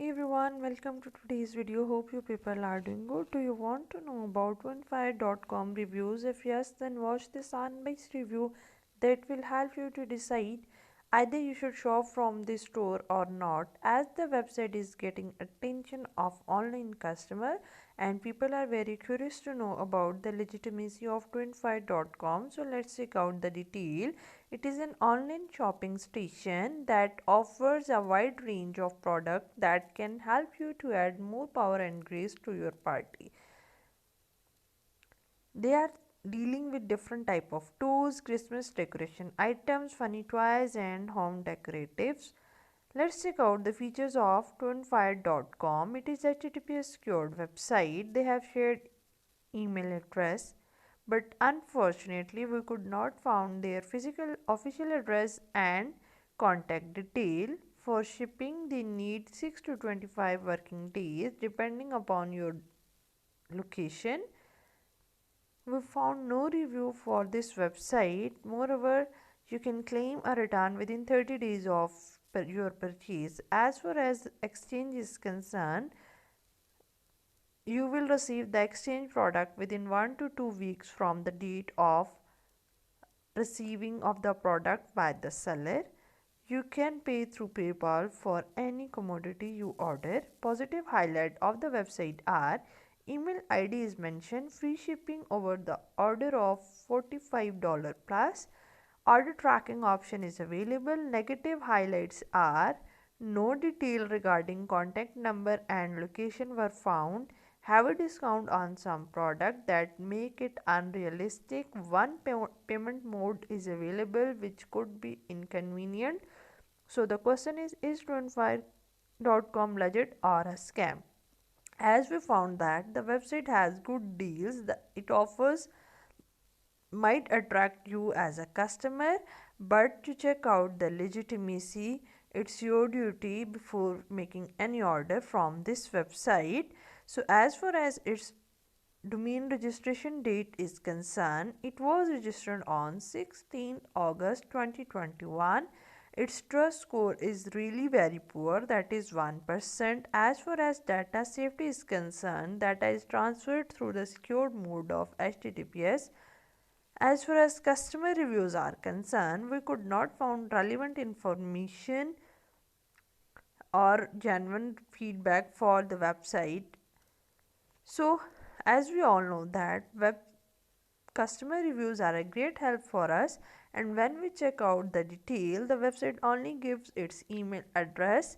Everyone, welcome to today's video. Hope you people are doing good. Do you want to know about 25.com reviews? If yes, then watch this unbiased review that will help you to decide either you should shop from this store or not, as the website is getting attention of online customer and people are very curious to know about the legitimacy of 25.com. So let's check out the detail. It is an online shopping station that offers a wide range of products that can help you to add more power and grace to your party. They are dealing with different type of toys, Christmas decoration items, funny toys and home decoratives. Let's check out the features of twinfire.com. It is HTTPS secured website. They have shared email address, but unfortunately we could not found their physical official address and contact detail. For shipping they need 6 to 25 working days depending upon your location. We found no review for this website. Moreover, you can claim a return within 30 days of your purchase. As far as exchange is concerned, you will receive the exchange product within 1 to 2 weeks from the date of receiving of the product by the seller. You can pay through PayPal for any commodity you order. Positive highlight of the website are email ID is mentioned, free shipping over the order of $45 plus, order tracking option is available. Negative highlights are no detail regarding contact number and location were found, have a discount on some product that make it unrealistic, one payment mode is available which could be inconvenient. So the question is 25.com legit or a scam? As we found that the website has good deals that it offers might attract you as a customer, but to check out the legitimacy, it's your duty before making any order from this website. So as far as its domain registration date is concerned, it was registered on 16 August 2021. Its trust score is really very poor, that is 1%. As far as data safety is concerned, data is transferred through the secured mode of HTTPS. As far as customer reviews are concerned, we could not find relevant information or genuine feedback for the website. So, as we all know that web customer reviews are a great help for us, and when we check out the detail, the website only gives its email address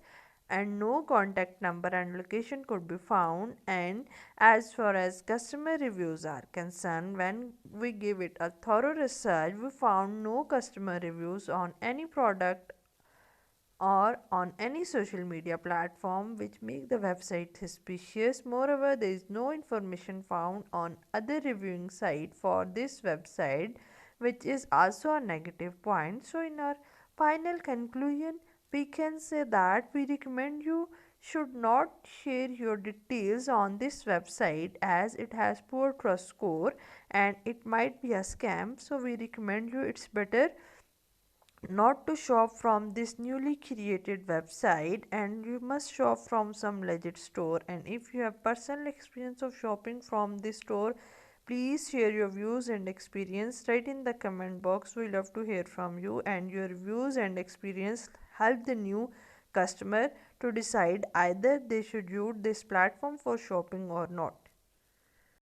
and no contact number and location could be found. And as far as customer reviews are concerned, when we give it a thorough research, we found no customer reviews on any product or on any social media platform, which make the website suspicious. Moreover, there is no information found on other reviewing site for this website, which is also a negative point. So in our final conclusion, we can say that we recommend you should not share your details on this website as it has poor trust score and it might be a scam. So we recommend you it's better not to shop from this newly created website, and you must shop from some legit store. And if you have personal experience of shopping from this store, please share your views and experience right in the comment box. We love to hear from you, and your views and experience help the new customer to decide either they should use this platform for shopping or not.